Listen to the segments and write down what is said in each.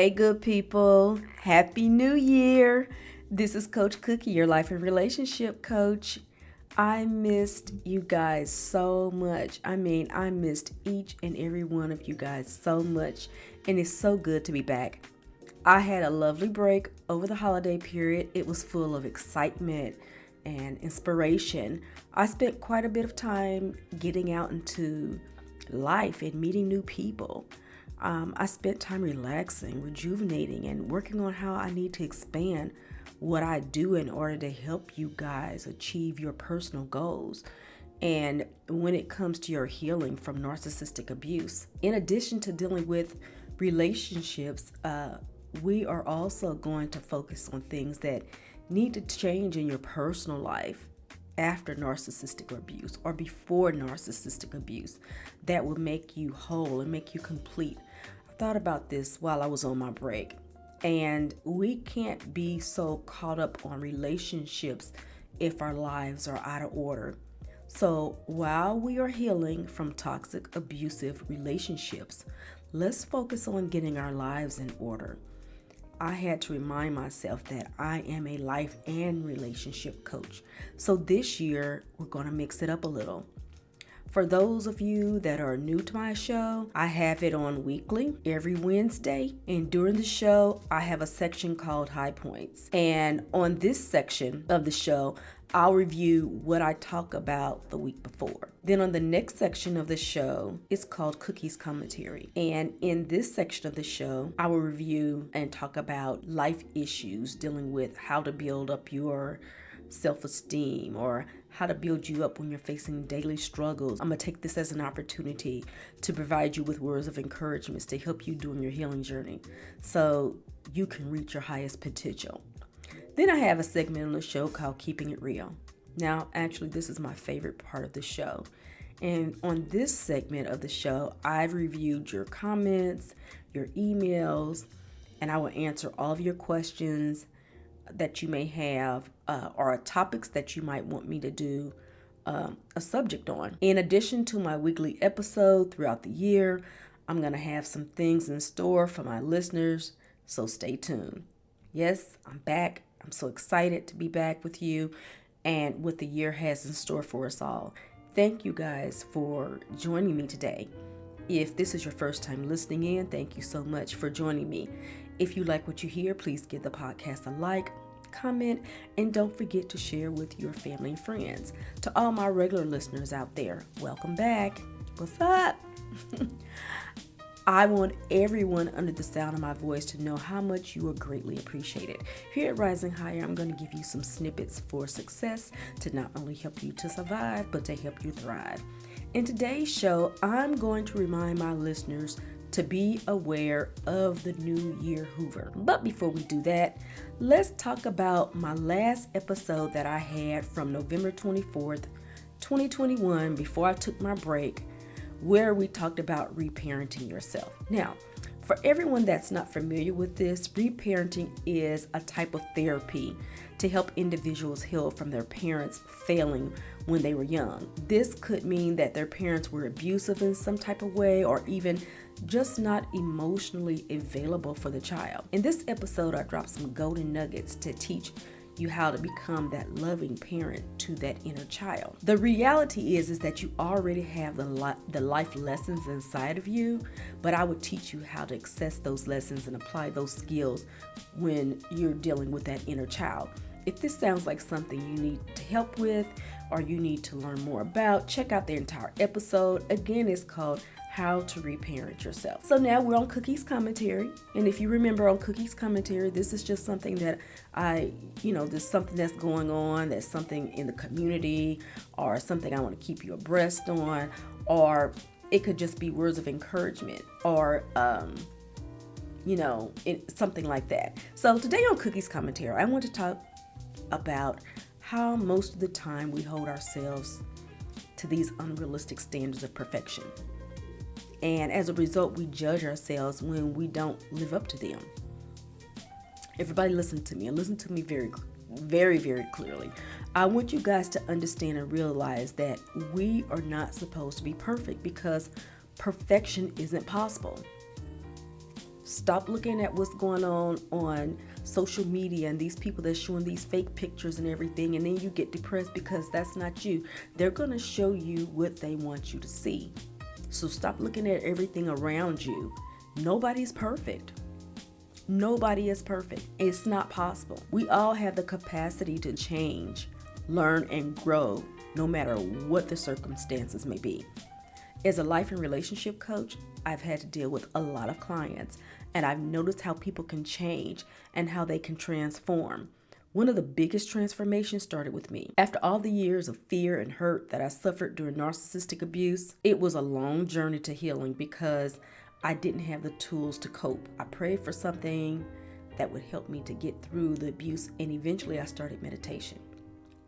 Hey, good people. Happy New Year. This is Coach Cookie, your life and relationship coach. I missed you guys so much. I missed each and every one of you guys so much. And it's so good to be back. I had a lovely break over the holiday period. It was full of excitement and inspiration. I spent quite a bit of time getting out into life and meeting new people. I spent time relaxing, rejuvenating, and working on how I need to expand what I do in order to help you guys achieve your personal goals. And when it comes to your healing from narcissistic abuse, in addition to dealing with relationships, we are also going to focus on things that need to change in your personal life after narcissistic abuse or before narcissistic abuse that will make you whole and make you complete. I thought about this while I was on my break, and we can't be so caught up on relationships if our lives are out of order. So while we are healing from toxic, abusive relationships, let's focus on getting our lives in order. I had to remind myself that I am a life and relationship coach. So this year, we're going to mix it up a little. For those of you that are new to my show, I have it on weekly, every Wednesday. And during the show, I have a section called High Points. And on this section of the show, I'll review what I talk about the week before. Then on the next section of the show, it's called Cookie's Commentary. And in this section of the show, I will review and talk about life issues dealing with how to build up your self-esteem or how to build you up when you're facing daily struggles. I'm going to take this as an opportunity to provide you with words of encouragement to help you during your healing journey so you can reach your highest potential. Then I have a segment on the show called Keeping It Real. Now, actually, this is my favorite part of the show. And on this segment of the show, I've reviewed your comments, your emails, and I will answer all of your questions that you may have or topics that you might want me to do a subject on. In addition to my weekly episode throughout the year, I'm going to have some things in store for my listeners, so stay tuned. Yes, I'm back. I'm so excited to be back with you and what the year has in store for us all. Thank you guys for joining me today. If this is your first time listening in, thank you so much for joining me. If you like what you hear, please give the podcast a like, comment, and don't forget to share with your family and friends. To all my regular listeners out there, welcome back. What's up? I want everyone under the sound of my voice to know how much you are greatly appreciated. Here at Rising Higher, I'm going to give you some snippets for success to not only help you to survive, but to help you thrive. In today's show, I'm going to remind my listeners to be aware of the New Year Hoover. But before we do that, let's talk about my last episode that I had from November 24th, 2021, before I took my break, where we talked about reparenting yourself. Now, for everyone that's not familiar with this, reparenting is a type of therapy to help individuals heal from their parents failing when they were young. This could mean that their parents were abusive in some type of way or even just not emotionally available for the child. In this episode, I dropped some golden nuggets to teach you how to become that loving parent to that inner child. The reality is that you already have the life lessons inside of you, but I would teach you how to access those lessons and apply those skills when you're dealing with that inner child. If this sounds like something you need to help with or you need to learn more about, check out the entire episode. Again, it's called How to Reparent Yourself. So now we're on Cookie's Commentary. And if you remember on Cookie's Commentary, this is just something that there's something that's going on, that's something in the community or something I want to keep you abreast on, or it could just be words of encouragement or, something like that. So today on Cookie's Commentary, I want to talk about how most of the time we hold ourselves to these unrealistic standards of perfection. And as a result, we judge ourselves when we don't live up to them. Everybody listen to me and listen to me very, very, very clearly. I want you guys to understand and realize that we are not supposed to be perfect because perfection isn't possible. Stop looking at what's going on social media and these people that's showing these fake pictures and everything, and then you get depressed because that's not you. They're going to show you what they want you to see. So stop looking at everything around you. Nobody's perfect. Nobody is perfect. It's not possible. We all have the capacity to change, learn, and grow no matter what the circumstances may be. As a life and relationship coach, I've had to deal with a lot of clients, and I've noticed how people can change and how they can transform. One of the biggest transformations started with me. After all the years of fear and hurt that I suffered during narcissistic abuse, it was a long journey to healing because I didn't have the tools to cope. I prayed for something that would help me to get through the abuse, and eventually I started meditation.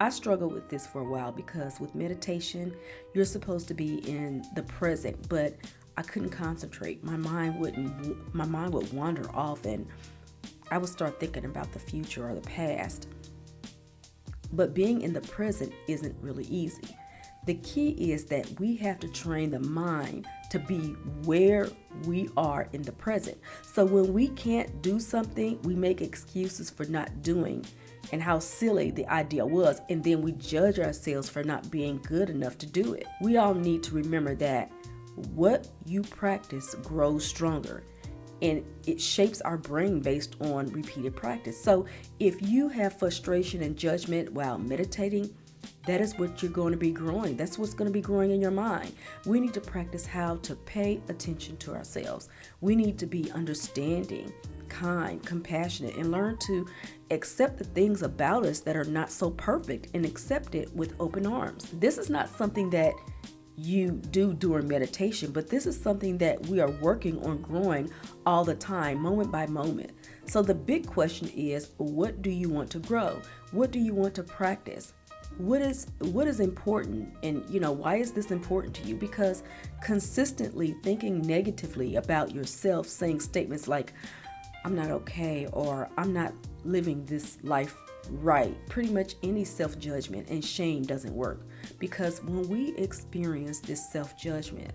I struggled with this for a while because with meditation, you're supposed to be in the present, but I couldn't concentrate. My mind would wander off, and I would start thinking about the future or the past. But being in the present isn't really easy. The key is that we have to train the mind to be where we are in the present. So when we can't do something, we make excuses for not doing and how silly the idea was, and then we judge ourselves for not being good enough to do it. We all need to remember that what you practice grows stronger, and it shapes our brain based on repeated practice. So if you have frustration and judgment while meditating, that is what you're going to be growing. That's what's going to be growing in your mind. We need to practice how to pay attention to ourselves. We need to be understanding, kind, compassionate, and learn to accept the things about us that are not so perfect and accept it with open arms. This is not something that you do during meditation, but this is something that we are working on growing all the time, moment by moment. So the big question is, what do you want to grow? What do you want to practice? What is important, and why is this important to you? Because consistently thinking negatively about yourself, saying statements like I'm not okay or I'm not living this life right, pretty much any self-judgment and shame doesn't work, because when we experience this self-judgment,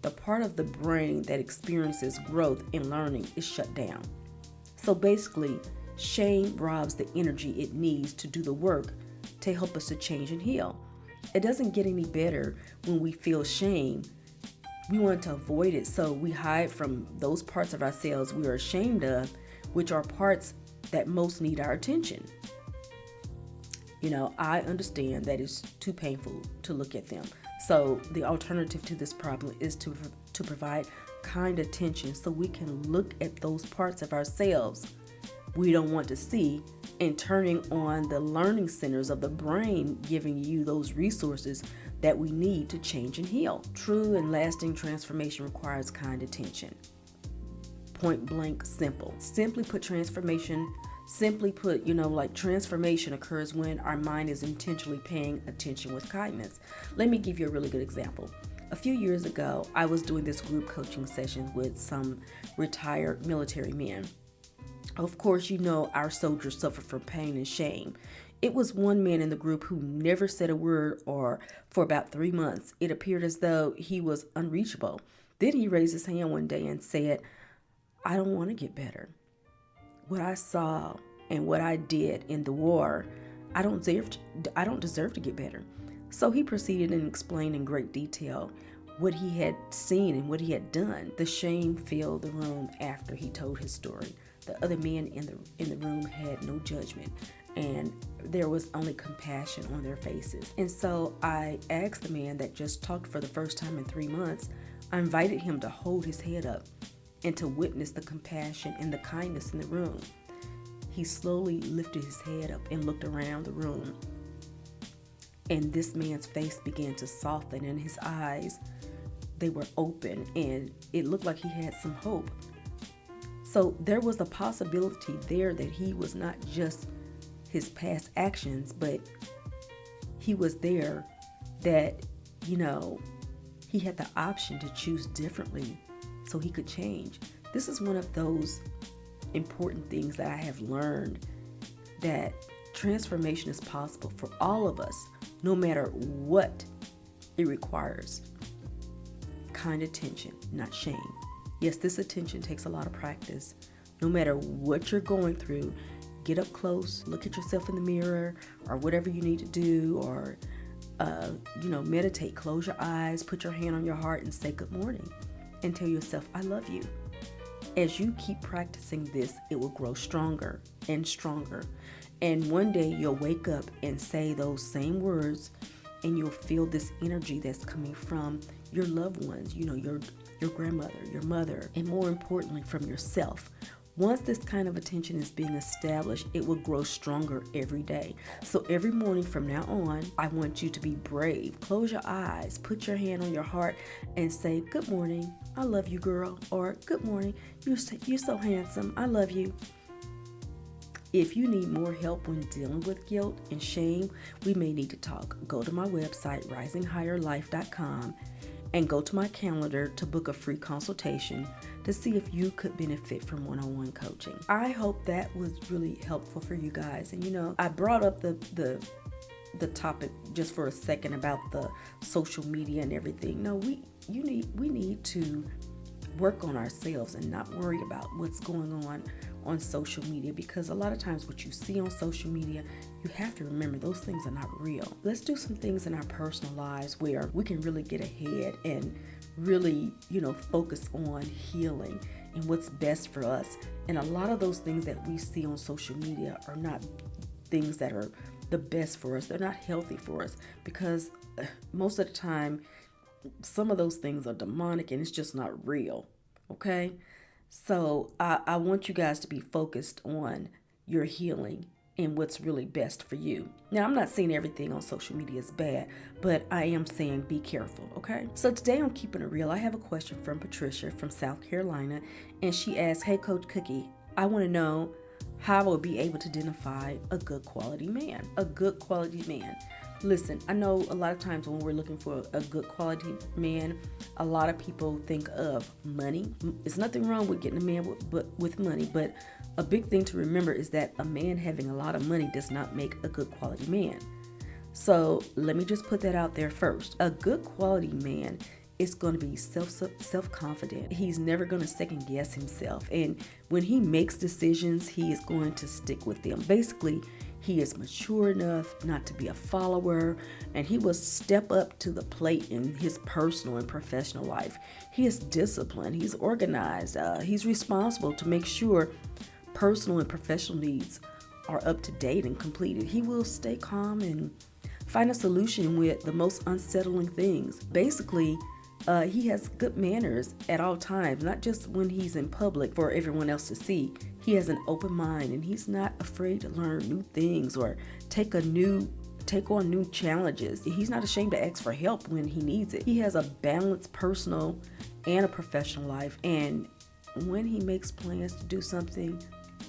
the part of the brain that experiences growth and learning is shut down. So basically, shame robs the energy it needs to do the work to help us to change and heal. It doesn't get any better when we feel shame. We want to avoid it, so we hide from those parts of ourselves we are ashamed of, which are parts that most need our attention. I understand that it's too painful to look at them. So the alternative to this problem is to provide kind attention so we can look at those parts of ourselves we don't want to see, and turning on the learning centers of the brain, giving you those resources that we need to change and heal. True and lasting transformation requires kind attention. Point blank, simple. Simply put, transformation occurs when our mind is intentionally paying attention with kindness. Let me give you a really good example. A few years ago, I was doing this group coaching session with some retired military men. Of course, our soldiers suffer from pain and shame. It was one man in the group who never said a word, or for about 3 months, it appeared as though he was unreachable. Then he raised his hand one day and said, "I don't want to get better. What I saw and what I did in the war, I don't deserve to get better." So he proceeded and explained in great detail what he had seen and what he had done. The shame filled the room after he told his story. The other men in the room had no judgment, and there was only compassion on their faces. And so I asked the man that just talked for the first time in 3 months, I invited him to hold his head up and to witness the compassion and the kindness in the room. He slowly lifted his head up and looked around the room, and this man's face began to soften, and his eyes, they were open, and it looked like he had some hope. So there was a possibility there that he was not just his past actions, but he was there that, he had the option to choose differently so he could change. This is one of those important things that I have learned, that transformation is possible for all of us, no matter what it requires. Kind attention, not shame. Yes, this attention takes a lot of practice. No matter what you're going through, get up close, look at yourself in the mirror, or whatever you need to do, or meditate, close your eyes, put your hand on your heart and say good morning and tell yourself, I love you. As you keep practicing this, it will grow stronger and stronger. And one day you'll wake up and say those same words, and you'll feel this energy that's coming from your loved ones, your grandmother, your mother, and more importantly, from yourself. Once this kind of attention is being established, it will grow stronger every day. So every morning from now on, I want you to be brave. Close your eyes, put your hand on your heart, and say, good morning, I love you, girl. Or good morning, you're so handsome, I love you. If you need more help when dealing with guilt and shame, we may need to talk. Go to my website, risinghigherlife.com, and go to my calendar to book a free consultation to see if you could benefit from one-on-one coaching. I hope that was really helpful for you guys. And I brought up the topic just for a second about the social media and everything. No, we need to work on ourselves and not worry about what's going on social media, because a lot of times what you see on social media, you have to remember those things are not real. Let's do some things in our personal lives where we can really get ahead and really, focus on healing and what's best for us. And a lot of those things that we see on social media are not things that are the best for us. They're not healthy for us, because most of the time, some of those things are demonic and it's just not real. Okay? So I want you guys to be focused on your healing and what's really best for you. Now, I'm not saying everything on social media is bad, but I am saying be careful, okay? So today on Keeping It Real, I have a question from Patricia from South Carolina, and she asks, hey, Coach Cookie, I want to know how I will be able to identify a good quality man. A good quality man. Listen, I know a lot of times when we're looking for a good quality man, a lot of people think of money. There's nothing wrong with getting a man with money, but a big thing to remember is that a man having a lot of money does not make a good quality man. So let me just put that out there first. A good quality man is going to be self-confident. He's never going to second guess himself. And when he makes decisions, he is going to stick with them. Basically, he is mature enough not to be a follower, and he will step up to the plate in his personal and professional life. He is disciplined. He's organized. He's responsible to make sure personal and professional needs are up to date and completed. He will stay calm and find a solution with the most unsettling things. Basically, he has good manners at all times, not just when he's in public for everyone else to see. He has an open mind, and he's not afraid to learn new things or take on new challenges. He's not ashamed to ask for help when he needs it. He has a balanced personal and a professional life, and when he makes plans to do something,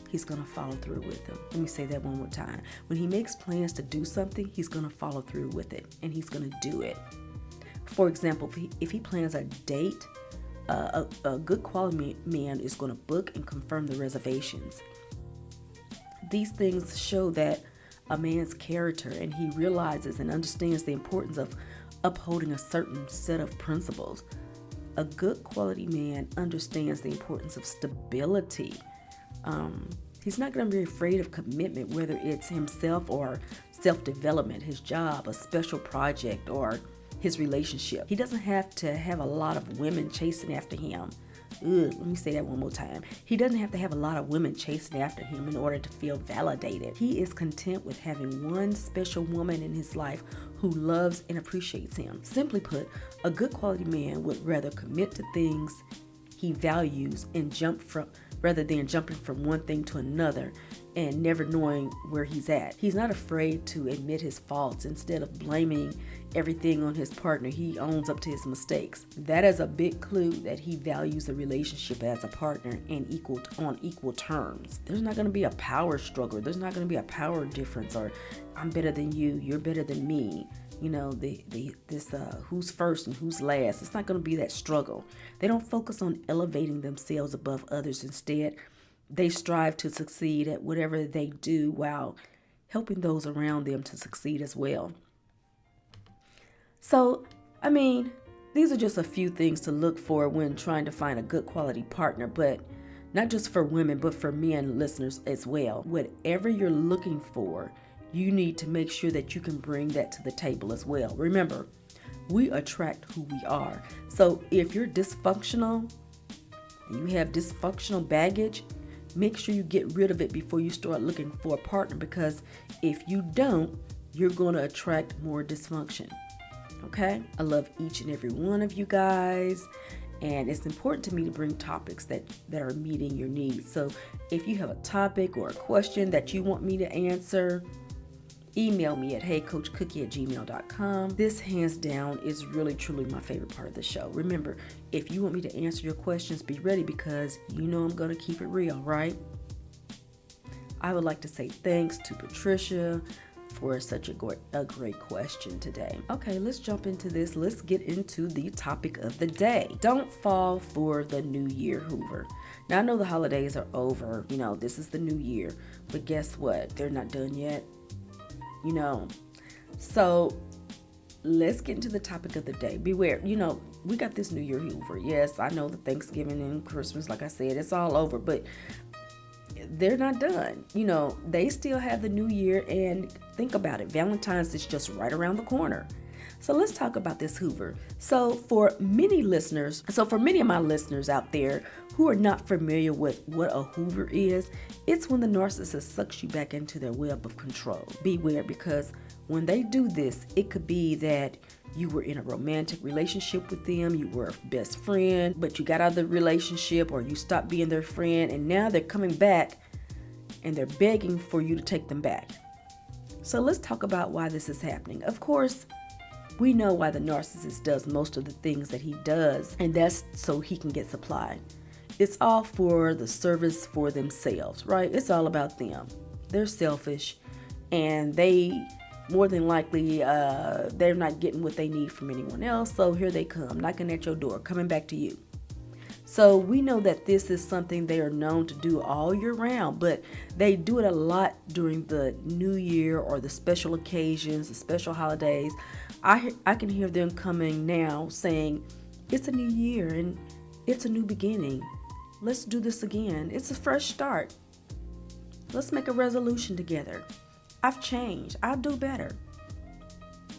he's going to follow through with them. Let me say that one more time. When he makes plans to do something, he's going to follow through with it, and he's going to do it. For example, if he plans a date, a good quality man is going to book and confirm the reservations. These things show that a man's character, and he realizes and understands the importance of upholding a certain set of principles. A good quality man understands the importance of stability. He's not going to be afraid of commitment, whether it's himself or self-development, his job, a special project, or his relationship. He doesn't have to have a lot of women chasing after him. Let me say that one more time. He doesn't have to have a lot of women chasing after him in order to feel validated. He is content with having one special woman in his life who loves and appreciates him. Simply put, a good quality man would rather commit to things he values and rather than jumping from one thing to another and never knowing where he's at. He's not afraid to admit his faults. Instead of blaming everything on his partner, he owns up to his mistakes. That is a big clue that he values the relationship as a partner and on equal terms. There's not going to be a power struggle. There's not going to be a power difference, or I'm better than you, you're better than me. This who's first and who's last. It's not going to be that struggle. They don't focus on elevating themselves above others. Instead, they strive to succeed at whatever they do while helping those around them to succeed as well. So, These are just a few things to look for when trying to find a good quality partner, but not just for women, but for men listeners as well. Whatever you're looking for, you need to make sure that you can bring that to the table as well. Remember, we attract who we are. So if you're dysfunctional, and you have dysfunctional baggage, make sure you get rid of it before you start looking for a partner, because if you don't, you're going to attract more dysfunction. Okay? I love each and every one of you guys, and it's important to me to bring topics that are meeting your needs. So if you have a topic or a question that you want me to answer, email me at heycoachcookie@gmail.com. This hands down is really truly my favorite part of the show. Remember, if you want me to answer your questions, be ready, because you know I'm going to keep it real, right? I would like to say thanks to Patricia for such a great question today. Okay, let's jump into this. Let's get into the topic of the day. Don't fall for the new year, Hoover. Now, I know the holidays are over. This is the new year. But guess what? They're not done yet. So let's get into the topic of the day. Beware. We got this new year, Hoover. Yes, I know the Thanksgiving and Christmas, like I said, it's all over. But they're not done. They still have the new year, and think about it. Valentine's is just right around the corner. So let's talk about this, Hoover. So for many of my listeners out there who are not familiar with what a Hoover is, it's when the narcissist sucks you back into their web of control. Beware, because when they do this, it could be that you were in a romantic relationship with them, you were a best friend, but you got out of the relationship, or you stopped being their friend, and now they're coming back and they're begging for you to take them back. So let's talk about why this is happening. Of course, we know why the narcissist does most of the things that he does, and that's so he can get supply. It's all for the service for themselves, right? It's all about them. They're selfish, and they more than likely, they're not getting what they need from anyone else. So here they come, knocking at your door, coming back to you. So we know that this is something they are known to do all year round, but they do it a lot during the new year or the special occasions, the special holidays. I can hear them coming now saying, it's a new year and it's a new beginning. Let's do this again. It's a fresh start. Let's make a resolution together. I've changed. I'll do better.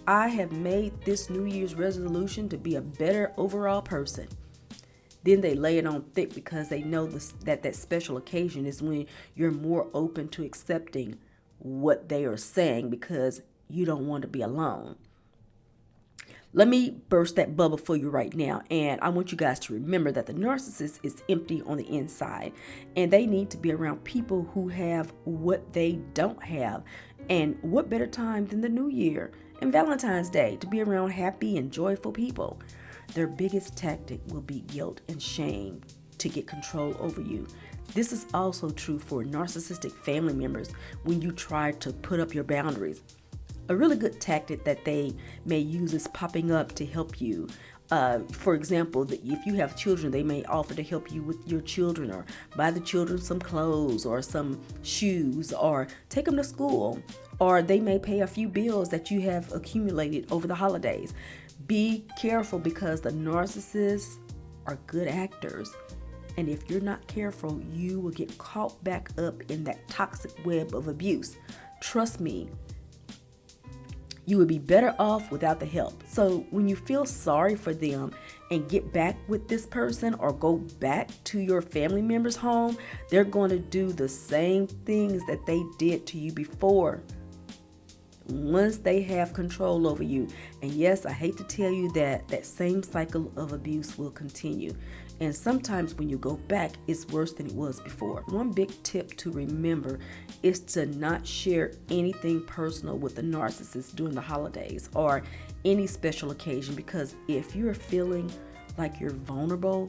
I have made this New Year's resolution to be a better overall person. Then they lay it on thick, because they know that special occasion is when you're more open to accepting what they are saying, because you don't want to be alone. Let me burst that bubble for you right now. And I want you guys to remember that the narcissist is empty on the inside, and they need to be around people who have what they don't have. And what better time than the new year and Valentine's Day to be around happy and joyful people? Their biggest tactic will be guilt and shame to get control over you. This is also true for narcissistic family members when you try to put up your boundaries. A really good tactic that they may use is popping up to help you. For example, if you have children, they may offer to help you with your children, or buy the children some clothes or some shoes, or take them to school, or they may pay a few bills that you have accumulated over the holidays. Be careful, because the narcissists are good actors. And if you're not careful, you will get caught back up in that toxic web of abuse. Trust me, you would be better off without the help. So when you feel sorry for them and get back with this person, or go back to your family member's home, they're going to do the same things that they did to you before, once they have control over you. And yes, I hate to tell you that same cycle of abuse will continue. And sometimes when you go back, it's worse than it was before. One big tip to remember is to not share anything personal with the narcissist during the holidays or any special occasion, because if you're feeling like you're vulnerable,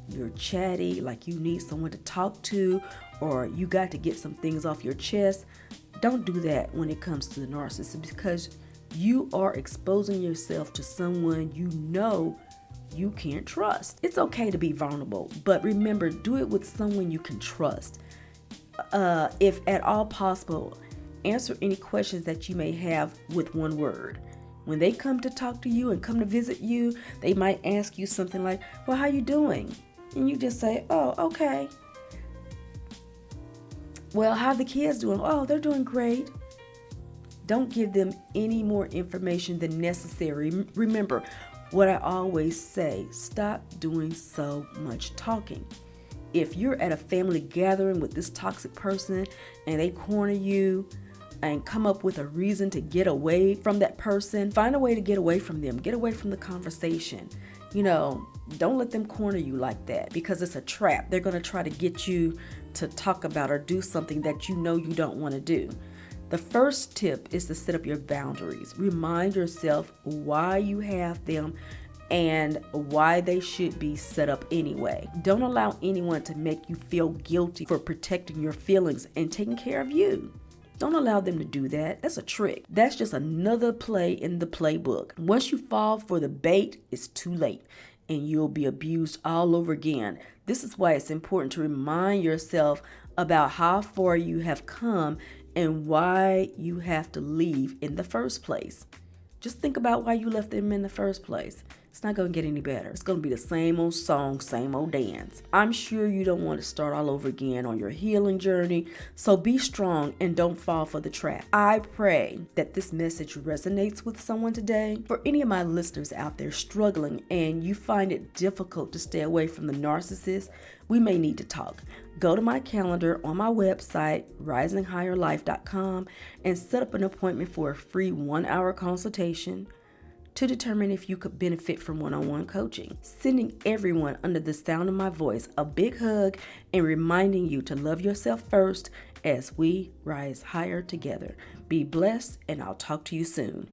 you're chatty, like you need someone to talk to, or you got to get some things off your chest, don't do that when it comes to the narcissist, because you are exposing yourself to someone you know you can't trust. It's okay to be vulnerable, but remember, do it with someone you can trust. If at all possible, answer any questions that you may have with one word. When they come to talk to you and come to visit you, they might ask you something like, well, how you doing? And you just say, oh, okay. Well, how are the kids doing? Oh, they're doing great. Don't give them any more information than necessary. Remember what I always say, stop doing so much talking. If you're at a family gathering with this toxic person and they corner you and come up with a reason to get away from that person, find a way to get away from them, get away from the conversation. Don't let them corner you like that, because it's a trap. They're going to try to get you to talk about or do something that you know you don't want to do. The first tip is to set up your boundaries. Remind yourself why you have them and why they should be set up anyway. Don't allow anyone to make you feel guilty for protecting your feelings and taking care of you. Don't allow them to do that. That's a trick. That's just another play in the playbook. Once you fall for the bait, it's too late and you'll be abused all over again. This is why it's important to remind yourself about how far you have come and why you have to leave in the first place. Just think about why you left them in the first place. It's not going to get any better. It's going to be the same old song, same old dance. I'm sure you don't want to start all over again on your healing journey, so be strong and don't fall for the trap. I pray that this message resonates with someone today. For any of my listeners out there struggling and you find it difficult to stay away from the narcissist, we may need to talk. Go to my calendar on my website, risinghigherlife.com, and set up an appointment for a free 1-hour consultation to determine if you could benefit from one-on-one coaching. Sending everyone under the sound of my voice a big hug and reminding you to love yourself first as we rise higher together. Be blessed, and I'll talk to you soon.